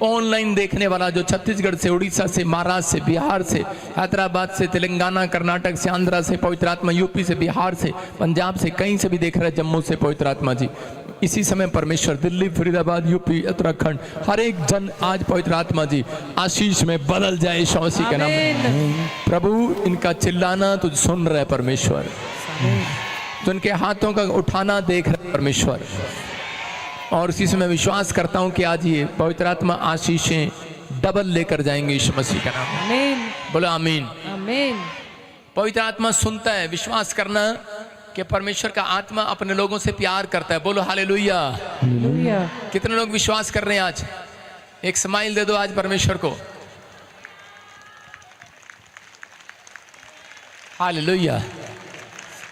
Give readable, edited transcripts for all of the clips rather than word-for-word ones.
Online देखने वाला जो छत्तीसगढ़ से, उड़ीसा से, महाराष्ट्र से, बिहार से, हैदराबाद से, तेलंगाना, कर्नाटक से, आंध्रा से पवित्र आत्मा, यूपी से, बिहार से, पंजाब से, कहीं से भी देख रहे हैं, जम्मू से पवित्र आत्मा जी, इसी समय परमेश्वर दिल्ली, फरीदाबाद, यूपी, उत्तराखंड, हर एक जन आज पवित्र आत्मा जी आशीष में बदल जाए यीशु मसीह के नाम में। प्रभु इनका चिल्लाना तुझ सुन रहे परमेश्वर, तो इनके हाथों का उठाना देख रहे परमेश्वर, और इसी से मैं विश्वास करता हूं कि आज ये पवित्र आत्मा आशीषें डबल लेकर जाएंगे यीशु मसीह का नाम में। बोलो आमीन। आमीन। पवित्र आत्मा सुनता है, विश्वास करना कि परमेश्वर का आत्मा अपने लोगों से प्यार करता है। बोलो हालेलुया। कितने लोग विश्वास कर रहे हैं? आज एक स्माइल दे दो आज परमेश्वर को। हालेलुया।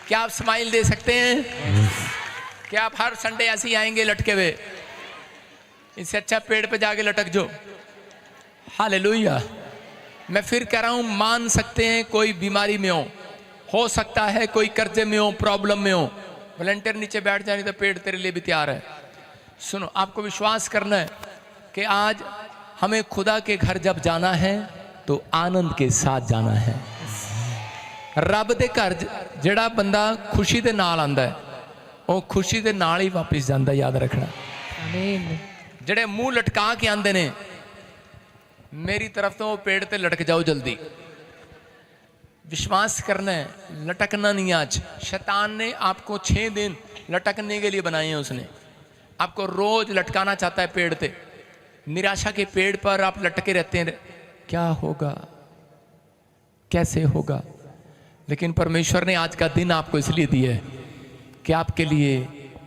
क्या आप स्माइल दे सकते हैं? क्या आप हर संडे ऐसे ही आएंगे लटके हुए? इससे अच्छा पेड़ पे जाके लटक जो। हालेलुया। मैं फिर कह रहा हूं, मान सकते हैं कोई बीमारी में हो सकता है कोई कर्जे में हो, प्रॉब्लम में हो, वॉलंटियर नीचे बैठ जाने तो पेड़ तेरे लिए भी तैयार है। सुनो, आपको विश्वास करना है कि आज हमें खुदा के घर जब जाना है तो आनंद के साथ जाना है। रब दे घर जेड़ा बंदा खुशी दे नाल आंदा है वो खुशी दे नाल ही वापस जाता, याद रखना। आमीन। जेड़े मुंह लटका के आंदे ने मेरी तरफ तो वो पेड़ ते लटक जाओ जल्दी। विश्वास करना है, लटकना नहीं। आज शैतान ने आपको 6 दिन लटकने के लिए बनाए हैं। उसने आपको रोज लटकाना चाहता है पेड़ पे। निराशा के पेड़ पर आप लटके रहते हैं, क्या होगा, कैसे होगा। लेकिन परमेश्वर ने आज का दिन आपको इसलिए दिया है कि आपके लिए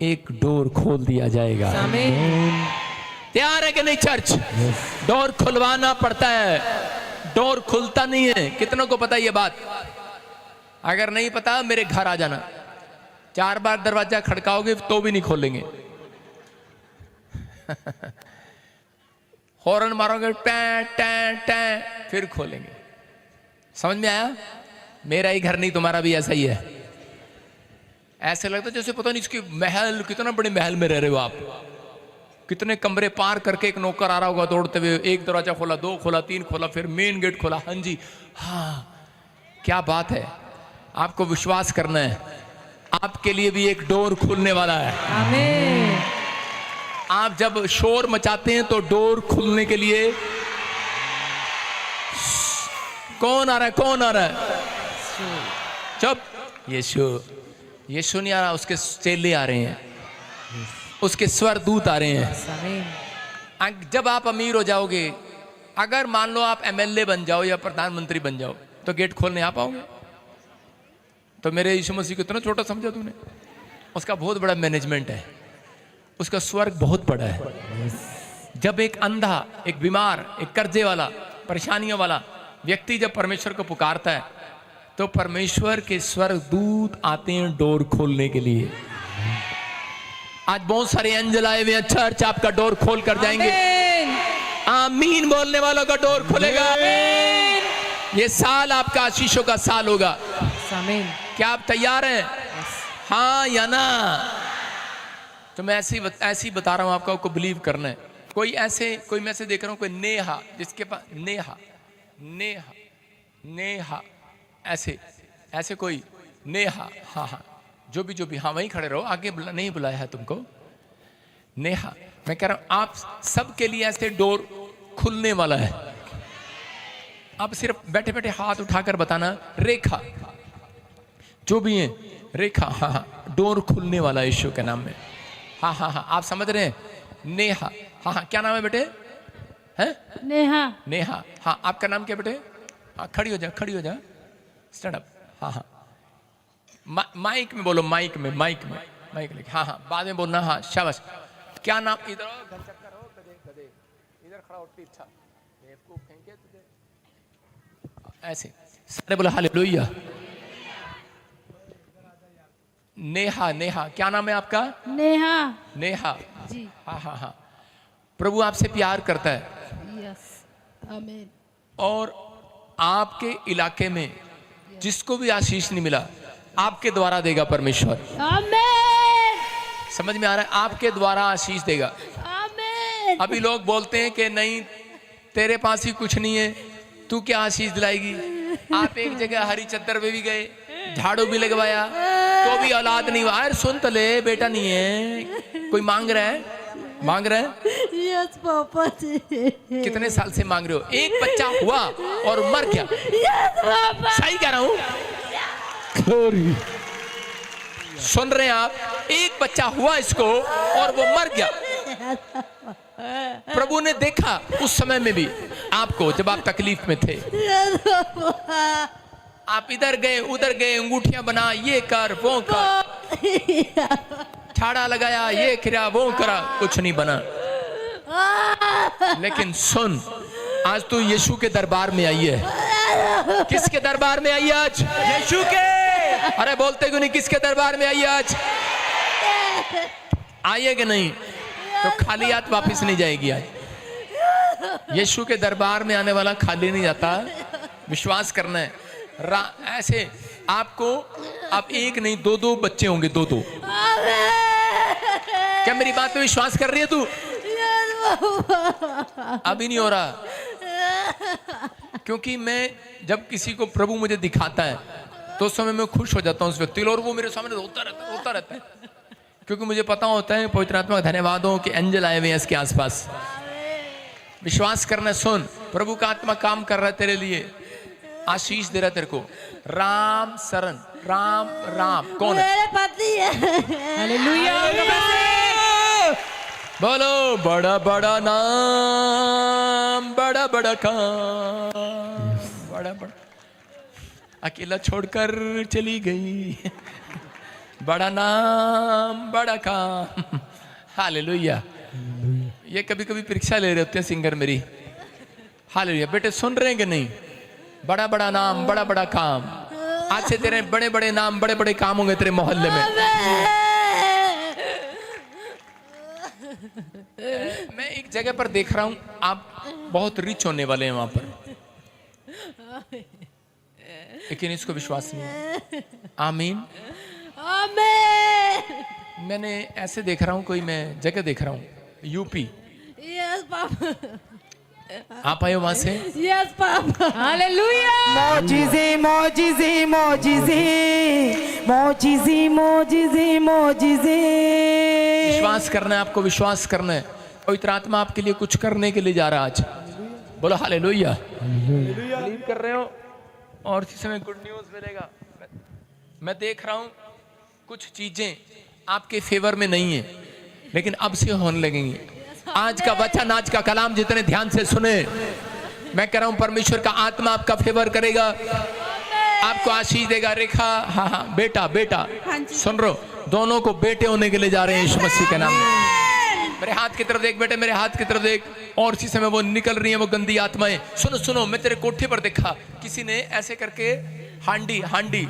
एक डोर खोल दिया जाएगा। तैयार है कि नहीं चर्च? डोर खुलवाना पड़ता है, डोर खुलता नहीं है। कितनों को पता ये बात? अगर नहीं पता मेरे घर आ जाना, 4 बार दरवाजा खड़काओगे तो भी नहीं खोलेंगे। हॉर्न मारोगे टैं टैं टैं, फिर खोलेंगे। समझ में आया? मेरा ही घर नहीं, तुम्हारा भी ऐसा ही है। ऐसे लगता है जैसे पता नहीं इसकी महल, कितना बड़े महल में रह रहे हो आप। कितने कमरे पार करके एक नौकर आ रहा होगा दौड़ते हुए, एक दरवाजा खोला, 2 खोला, 3 खोला, फिर मेन गेट खोला। हाँ जी, हाँ, क्या बात है। आपको विश्वास करना है, आपके लिए भी एक डोर खुलने वाला है। आमीन। आप जब शोर मचाते हैं तो डोर खुलने के लिए कौन आ रहा है? कौन आ रहा है? चुप। यीशु नहीं आ रहा, उसके चेले आ रहे हैं, उसके स्वर्गदूत आ रहे हैं। जब आप अमीर हो जाओगे, अगर मान लो आप एमएलए बन जाओ या प्रधानमंत्री बन जाओ, तो गेट खोलने आ पाओगे? तो मेरे यीशु मसीह को इतना छोटा समझा तूने? उसका बहुत बड़ा मैनेजमेंट है, उसका स्वर्ग बहुत बड़ा है। जब एक अंधा, एक बीमार, एक कर्जे वाला, परेशानियों वाला व्यक्ति जब परमेश्वर को पुकारता है तो परमेश्वर के स्वर्गदूत आते हैं डोर खोलने के लिए। आज बहुत सारे एंजल आए हुए हैं, चर्च आपका डोर खोल कर जाएंगे। आमीन बोलने वालों का डोर खुलेगा। ये साल आपका आशीषों का साल होगा। क्या आप तैयार हैं? हाँ या ना? तो मैं ऐसी बता रहा हूं आपको बिलीव करना है। कोई मैं ऐसे देख रहा हूं, कोई नेहा, जिसके पास नेहा नेहा नेहा ऐसे कोई नेहा, हाँ, जो भी, हाँ वहीं खड़े रहो, आगे नहीं बुलाया है तुमको। नेहा, मैं कह रहा हूं आप सबके लिए ऐसे डोर खुलने वाला है। आप सिर्फ बैठे बैठे हाथ उठाकर बताना, रेखा, जो भी है, रेखा, हाँ, डोर खुलने वाला है यीशु के नाम में। हाँ, आप समझ रहे हैं? नेहा, हाँ, क्या नाम है बेटे? हैं? नेहा, हाँ, आपका नाम क्या बेटे? हाँ, खड़ी हो जा, स्टैंड अप। हाँ, माइक में बोलो, माइक लेके, हाँ, बाद में बोलना। हाँ, शाबाश। क्या नाम? इधर आओ, घर चक्कर हो, गधे, इधर खड़ा हो, अच्छा, बेवकूफ कहीं के तुझे। ऐसे सारे बोलो हालेलुया। नेहा, क्या नाम है आपका? नेहा जी। हाँ, प्रभु आपसे प्यार करता है। यस, आमीन। और आपके इलाके में जिसको भी आशीष नहीं मिला, आपके द्वारा देगा परमेश्वर। आमीन। समझ में आ रहा है? आपके द्वारा आशीष देगा। आमीन। अभी लोग बोलते हैं कि नहीं तेरे पास ही कुछ नहीं है, तू क्या आशीष दिलाएगी। आप एक जगह हरी चद्दर पे भी गए, झाड़ू भी लगवाया, तो भी औलाद नहीं हुआ। अरे सुन तो ले, बेटा नहीं है, कोई मांग रहा है, मांग रहा है। यस पापा जी। कितने साल से मांग रहे हो? एक बच्चा हुआ और मर गया। Yes papa. सही कह रहा हूं? सुन रहे हैं आप? एक बच्चा हुआ इसको और वो मर गया। प्रभु ने देखा उस समय में भी आपको, जब आप तकलीफ में थे। Yes papa. आप इधर गए उधर गए, अंगूठियां बना, ये कर वो कर, छाड़ा लगाया, ये किया वो करा, कुछ नहीं बना। लेकिन सुन, आज तू यीशु के दरबार में आई है। किसके दरबार में आई है आज? यीशु के। अरे बोलते क्यों नहीं? किसके दरबार में आई है आज? आइए कि नहीं? तो खाली हाथ वापस नहीं जाएगी आज। यीशु के दरबार में आने वाला खाली नहीं जाता। विश्वास करना है। ऐसे आपको आप एक नहीं दो दो बच्चे होंगे, दो दो। क्या मेरी बात पे विश्वास कर रही है तू? अभी नहीं हो रहा, क्योंकि मैं जब किसी को प्रभु मुझे दिखाता है तो उस समय मैं खुश हो जाता हूँ उस व्यक्ति, और वो मेरे सामने रोता रहता है, क्योंकि मुझे पता होता है पवित्र आत्मा का धन्यवाद हो कि एंजल आए हुए हैं इसके आसपास। विश्वास करना। सुन, प्रभु का आत्मा काम कर रहा है तेरे लिए, आशीष दे रहा है तेरे को। राम शरण, राम राम कौन है? मेरे पति है। हालेलुया। बोलो बड़ा बड़ा नाम, बड़ा बड़ा काम, बड़ा बड़ा। अकेला छोड़कर चली गई, बड़ा नाम बड़ा काम। हालेलुया। ये कभी कभी परीक्षा ले रहे होते हैं सिंगर मेरी। हालेलुया। बेटे सुन रहे हैं कि नहीं? बड़ा बड़ा नाम, बड़ा बड़ा काम। आज से तेरे बड़े बड़े नाम, बड़े बड़े काम होंगे तेरे मोहल्ले में। मैं एक जगह पर देख रहा हूं, आप बहुत रिच होने वाले हैं वहां पर, लेकिन इसको विश्वास नहीं है। आमीन। आमीन। मैंने ऐसे देख रहा हूं, कोई मैं जगह देख रहा हूं, यूपी। Yes papa. आप आए हो वहां से? Yes papa. हालेलुया। मौजिज़े मौजिज़े मौजिज़े मौजिज़े मौजिज़े मौजिज़े। विश्वास करना है आपको, विश्वास करना है। पवित्र आत्मा आपके लिए कुछ करने के लिए जा रहा है आज। बोलो हालेलुया। बिलीव कर रहे हो? और इसी समय गुड न्यूज मिलेगा। मैं देख रहा हूं कुछ चीजें आपके फेवर में नहीं है, लेकिन अब से होने लगेंगी। आज का वचन, आज का कलाम जितने ध्यान से सुने, मैं कह रहा हूं परमेश्वर का आत्मा आपका फेवर करेगा, आपको आशीष देगा। रेखा, हाँ हाँ बेटा बेटा, सुन रहे हो? दोनों को बेटे होने के लिए जा रहे हैं यीशु मसीह के नाम में। मेरे हाथ की तरफ देख बेटे, मेरे हाथ की तरफ देख। और इसी समय वो निकल रही है वो गंदी आत्माएं। सुनो सुनो, मैं तेरे कोठे पर देखा, किसी ने ऐसे करके हांडी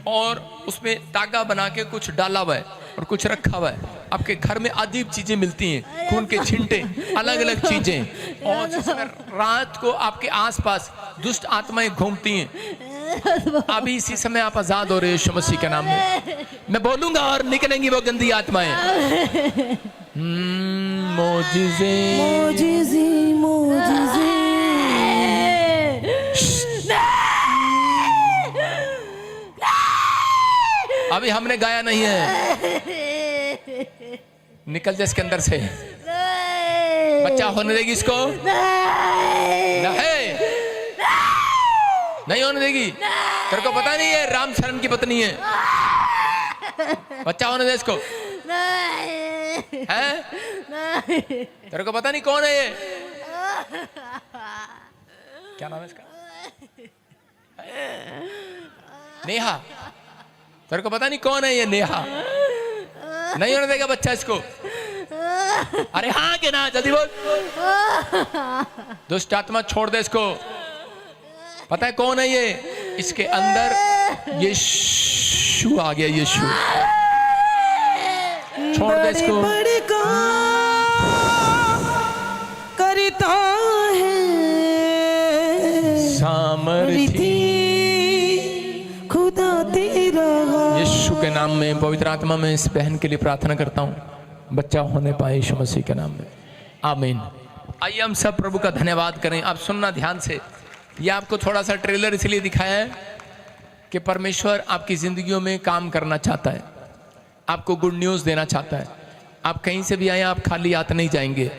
और उसमें तागा बना के कुछ डाला हुआ है और कुछ रखा हुआ है। आपके घर में अजीब चीजें मिलती हैं, खून के छींटे, अलग अलग चीजें। और इस समय रात को आपके आसपास दुष्ट आत्माएं घूमती हैं। अभी इसी समय आप आजाद हो रहे हो यीशु मसीह के नाम में। मैं बोलूंगा और निकलेंगी वो गंदी आत्माएं। मोजिज़े मौजिज़े मौजिज़े। अभी हमने गाया नहीं है। निकल जा इसके अंदर से। बच्चा होने देगी इसको? नहीं होने देगी। तेरे को पता नहीं है राम शरण की पत्नी है। बच्चा होने दे इसको। है? तेरे को पता नहीं कौन है ये? क्या नाम है इसका? नेहा। तेरे को पता नहीं कौन है ये नेहा? नहीं होने देगा बच्चा इसको। अरे हाँ के ना, जल्दी बोल। दुष्ट आत्मा छोड़ दे इसको। पता है कौन है ये? इसके अंदर यीशु आ गया। यीशु छोड़ दे इसको। बड़े काम करता है सामर्थी खुदा तेरा। यीशु के नाम में, पवित्र आत्मा में इस बहन के लिए प्रार्थना करता हूँ, बच्चा होने पाए यीशु मसीह के नाम में। आमीन। आइए हम सब प्रभु का धन्यवाद करें। आप सुनना ध्यान से। ये आपको थोड़ा सा ट्रेलर इसलिए दिखाया है कि परमेश्वर आपकी ज़िंदगियों में काम करना चाहता है, आपको गुड न्यूज़ देना चाहता है। आप कहीं से भी आए, आप खाली हाथ नहीं जाएंगे,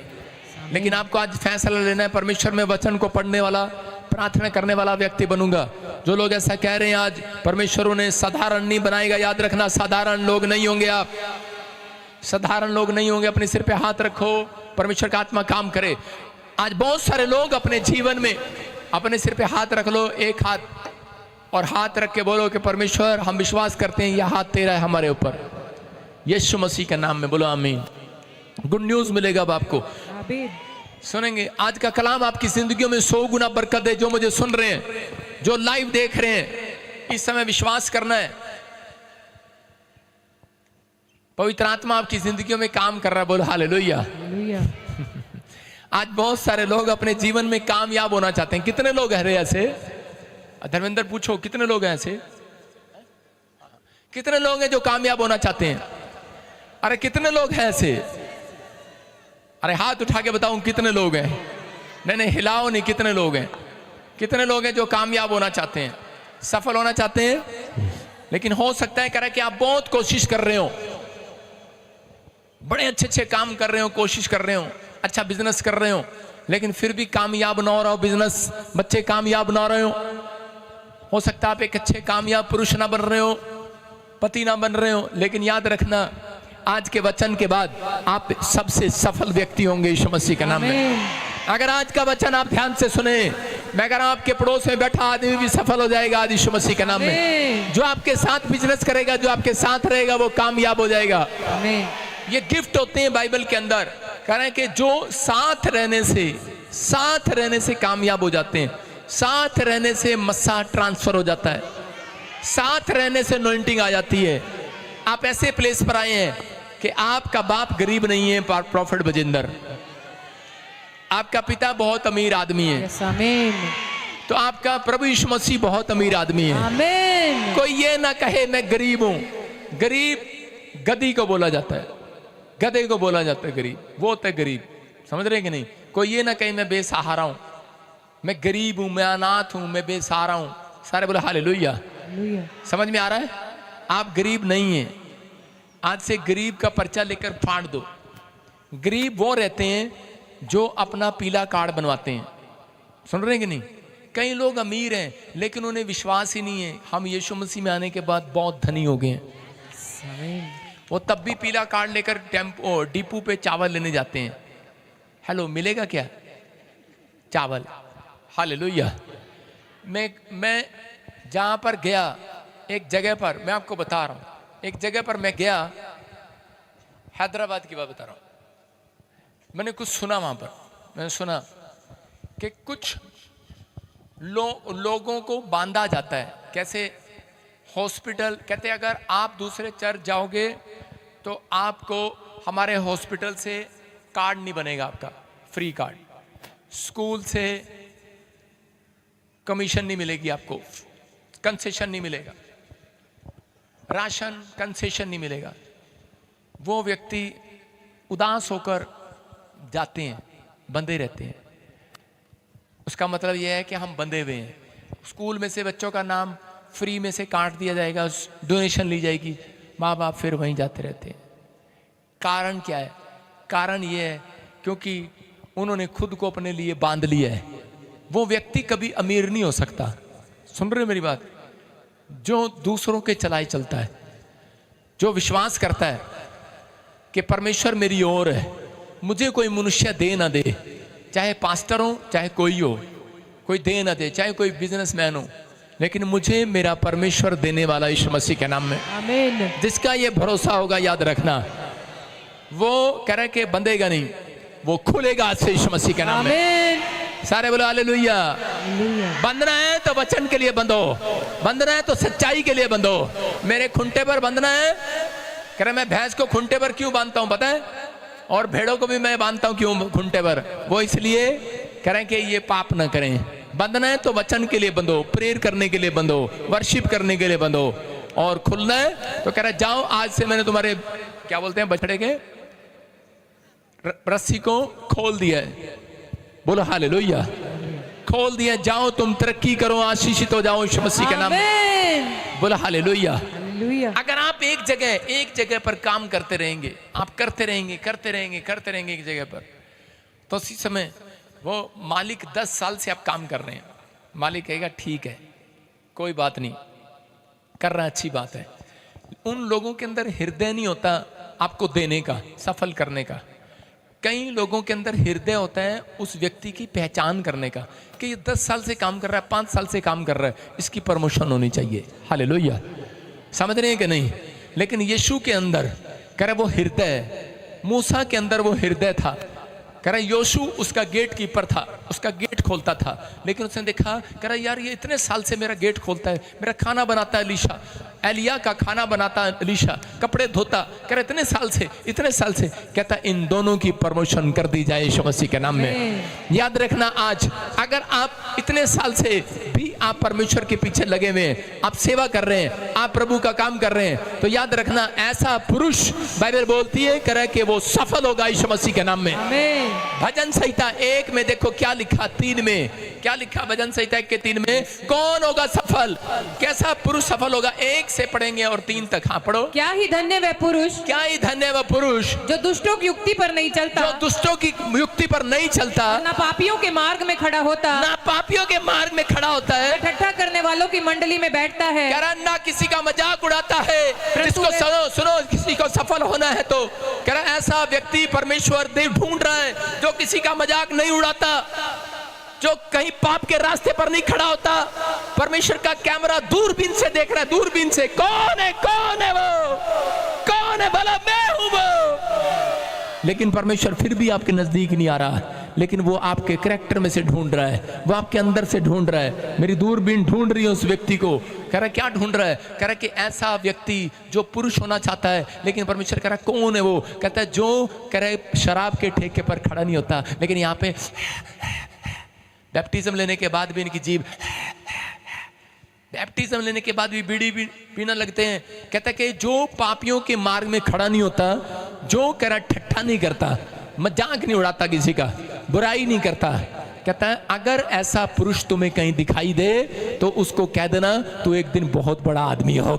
लेकिन आपको आज फैसला लेना है। परमेश्वर में वचन को पढ़ने वाला, प्रार्थना करने वाला व्यक्ति बनूंगा। जो लोग ऐसा कह रहे हैं आज परमेश्वर उन्हें साधारण नहीं बनाएगा, याद रखना साधारण लोग नहीं होंगे आप, साधारण लोग नहीं होंगे। अपने सिर पे हाथ रखो, परमेश्वर का आत्मा काम करे। आज बहुत सारे लोग अपने जीवन में अपने सिर पे हाथ रख लो, एक हाथ, और हाथ रख के बोलो कि परमेश्वर हम विश्वास करते हैं यह हाथ तेरा है हमारे ऊपर, यीशु मसीह के नाम में बोलो आमीन। गुड न्यूज़ मिलेगा अब आपको, आमीन। सुनेंगे आज का कलाम आपकी जिंदगियों में 100 गुना बरकत है। जो मुझे सुन रहे हैं, जो लाइव देख रहे हैं, इस समय विश्वास करना है पवित्र आत्मा आपकी जिंदगियों में काम कर रहा है, बोलो हालेलुया। हालेलुया। आज बहुत सारे लोग अपने जीवन में कामयाब होना चाहते हैं। कितने लोग हैं ऐसे? धर्मेंद्र पूछो कितने लोग हैं ऐसे? कितने लोग हैं जो कामयाब होना चाहते हैं? अरे कितने लोग हैं ऐसे? अरे हाथ उठा के बताऊं कितने लोग हैं? नहीं हिलाओ नहीं, कितने लोग हैं? कितने लोग हैं जो कामयाब होना चाहते हैं, सफल होना चाहते हैं? लेकिन हो सकता है कह कि आप बहुत कोशिश कर रहे हो, बड़े अच्छे अच्छे काम कर रहे हो, कोशिश कर रहे हो, अच्छा बिजनेस कर रहे हो, लेकिन फिर भी कामयाब ना हो रहा हो बिजनेस, बच्चे कामयाब ना हो रहे हो सकता है आप एक अच्छे कामयाब पुरुष ना बन रहे हो, पति ना बन रहे हो, लेकिन याद रखना आज के वचन के बाद आप सबसे सफल व्यक्ति होंगे यीशु मसीह के नाम में। अगर आज का वचन आप ध्यान से सुने, मैं कह रहा हूं आपके पड़ोस में बैठा आदमी भी सफल हो जाएगा आज यीशु मसीह के नाम में। जो आपके साथ बिजनेस करेगा, जो आपके साथ रहेगा, वो कामयाब हो जाएगा। आमीन। ये गिफ्ट होते हैं बाइबल के अंदर, कह रहे हैं कि जो साथ रहने से कामयाब हो जाते हैं, साथ रहने से मस्सा ट्रांसफर हो जाता है, साथ रहने से अनॉइंटिंग आ जाती है। आप ऐसे प्लेस पर आए हैं कि आपका बाप गरीब नहीं है, प्रॉफिट बजिंदर, आपका पिता बहुत अमीर आदमी है, यस आमीन। तो आपका प्रभु यीशु मसीह बहुत अमीर आदमी है। आमीन। कोई ये ना कहे मैं गरीब हूं। गरीब गधी को बोला जाता है, गधे को बोला जाता है गरीब, वो होता है गरीब, समझ रहे कि नहीं? कोई ये ना कहे मैं बेसहारा हूं, मैं गरीब हूं, मैं अनाथ हूं, मैं बेसहारा हूं। सारे बोले हालेलुया। हालेलुया। समझ में आ रहा है? आप गरीब नहीं हैं। आज से गरीब का पर्चा लेकर फाड़ दो। गरीब वो रहते हैं जो अपना पीला कार्ड बनवाते हैं, सुन रहे हैं कि नहीं? कई लोग अमीर हैं लेकिन उन्हें विश्वास ही नहीं है हम यीशु मसीह में आने के बाद बहुत धनी हो गए हैं। आमीन। वो तब भी पीला कार्ड लेकर डिपो पे चावल लेने जाते हैं। हेलो, मिलेगा क्या चावल? हालेलुया। मैं जहाँ पर गया, एक जगह पर, मैं आपको बता रहा हूँ, एक जगह पर मैं गया, हैदराबाद की बात बता रहा हूँ। मैंने कुछ सुना वहाँ पर, मैंने सुना कि कुछ लोगों को बांधा जाता है। कैसे? हॉस्पिटल, कहते हैं अगर आप दूसरे चर्च जाओगे तो आपको हमारे हॉस्पिटल से कार्ड नहीं बनेगा, आपका फ्री कार्ड। स्कूल से कमीशन नहीं मिलेगी आपको, कंसेशन नहीं मिलेगा, राशन कंसेशन नहीं मिलेगा। वो व्यक्ति उदास होकर जाते हैं, बंधे रहते हैं। उसका मतलब यह है कि हम बंधे हुए हैं। स्कूल में से बच्चों का नाम फ्री में से काट दिया जाएगा, डोनेशन ली जाएगी, माँ बाप फिर वहीं जाते रहते हैं। कारण क्या है? कारण ये है क्योंकि उन्होंने खुद को अपने लिए बांध लिया है। वो व्यक्ति कभी अमीर नहीं हो सकता, सुन रहे हो मेरी बात? जो दूसरों के चलाए चलता है, जो विश्वास करता है कि परमेश्वर मेरी ओर है, मुझे कोई मनुष्य दे ना दे, चाहे पास्टर हो, चाहे कोई हो, कोई दे ना दे, चाहे कोई बिजनेसमैन हो, लेकिन मुझे मेरा परमेश्वर देने वाला यीशु मसीह के नाम में। आमीन। जिसका ये भरोसा होगा, याद रखना, वो कह रहे कि बंधेगा नहीं, वो खुलेगा आज से यीशु मसीह के नाम में। आमीन। सारे बोलो हालेलुया। हालेलुया। बंधना है तो वचन के लिए बंधो, बंधना है तो सच्चाई के लिए बंधो। मेरे खुंटे पर बंधना है, कह रहे मैं भैंस को खुंटे पर क्यों बांधता हूं पता है? और भेड़ों को भी मैं बांधता हूं क्यों खुंटे पर? वो इसलिए कह रहे हैं कि ये पाप ना करें। बंधना है तो वचन के लिए बंधो, प्रेयर करने के लिए बंधो, वर्शिप करने के लिए बंधो। और खुलना है तो कह रहा है जाओ, आज से मैंने तुम्हारे क्या बोलते हैं बछड़े के रस्सी को खोल दिया है। बोलो हालेलुया। खोल दिया, जाओ तुम तरक्की करो, आशीषित हो जाओ यीशु मसीह के नाम में। आमीन। बोलो हालेलुया। हालेलुया। अगर आप एक जगह पर काम करते रहेंगे, आप करते रहेंगे एक जगह पर, तो उसी समय वो मालिक 10 साल से आप काम कर रहे हैं, मालिक कहेगा ठीक है, कोई बात नहीं, कर रहा है, अच्छी बात है। उन लोगों के अंदर हृदय नहीं होता आपको देने का, सफल करने का। कई लोगों के अंदर हृदय होता है उस व्यक्ति की पहचान करने का, कि ये 10 साल से काम कर रहा है, 5 साल से काम कर रहा है, इसकी प्रमोशन होनी चाहिए। हालेलुया। समझ रहे हैं कि नहीं? लेकिन यीशु के अंदर कह रहा वो हृदय, मूसा के अंदर वो हृदय था। कह रहा योशु उसका गेट कीपर था, उसका गेट खोलता था, लेकिन उसने देखा, कह रहा यार ये इतने साल से मेरा गेट खोलता है, मेरा खाना बनाता है एलीशा, एलिया का खाना बनाता है एलीशा, कपड़े धोता, कह रहा इतने साल से, कहता इन दोनों की प्रमोशन कर दी जाए यीशु मसीह के नाम में। याद रखना, आज अगर आप इतने साल से भी आप परमेश्वर के पीछे लगे हुए हैं, आप सेवा कर रहे हैं, आप प्रभु का काम कर रहे हैं, तो याद रखना ऐसा पुरुष बाइबल बोलती है करे कि वो सफल होगा यीशु मसीह के नाम में। आमीन। भजन संहिता 1 में देखो क्या लिखा, 3 में क्या लिखा, भजन संहिता 1 के 3 में, कौन होगा सफल, कैसा पुरुष सफल होगा। 1 से पढ़ेंगे और 3 तक। हाँ पढ़ो। क्या ही धन्य वह पुरुष, क्या ही धन्य वह पुरुष जो दुष्टों की युक्ति पर नहीं चलता, जो दुष्टों की युक्ति पर नहीं चलता, ना पापियों के मार्ग में खड़ा होता, ना पापियों के मार्ग में खड़ा होता है, ठट्ठा करने वालों की मंडली में बैठता है, कह रहा ना किसी का मजाक उड़ाता है। जिसको सुनो किसी को सफल होना है तो कह रहा ऐसा व्यक्ति परमेश्वर देव ढूंढ रहा है जो किसी का मजाक नहीं उड़ाता, जो कहीं पाप के रास्ते पर नहीं खड़ा होता। परमेश्वर का कैमरा दूरबीन से देख रहा है, दूरबीन से, कौन है वो, कौन है भला, मैं हूं वो। लेकिन परमेश्वर फिर भी आपके नजदीक नहीं आ रहा, लेकिन वो आपके कैरेक्टर में से ढूंढ रहा है, वो आपके अंदर से ढूंढ रहा है। मेरी दूरबीन ढूंढ रही है उस व्यक्ति को। कह रहा क्या ढूंढ रहा है, कह रहा कि ऐसा व्यक्ति जो पुरुष होना चाहता है, लेकिन परमेश्वर कह रहा कौन है वो, कहता है जो कह रहा शराब के ठेके पर खड़ा नहीं होता, लेकिन यहाँ पे बैप्टिज्म लेने के बाद भी इनकी जीभ, बैप्टिज्म लेने के बाद भी बीड़ी भी पीना लगते हैं। कहता है कि जो पापियों के मार्ग में खड़ा नहीं होता, जो कह रहा ठट्ठा नहीं करता, मजाक नहीं उड़ाता, किसी का बुराई नहीं करता, कहता है अगर ऐसा पुरुष तुम्हें कहीं दिखाई दे तो उसको कह देना तू एक दिन बहुत बड़ा आदमी होगा।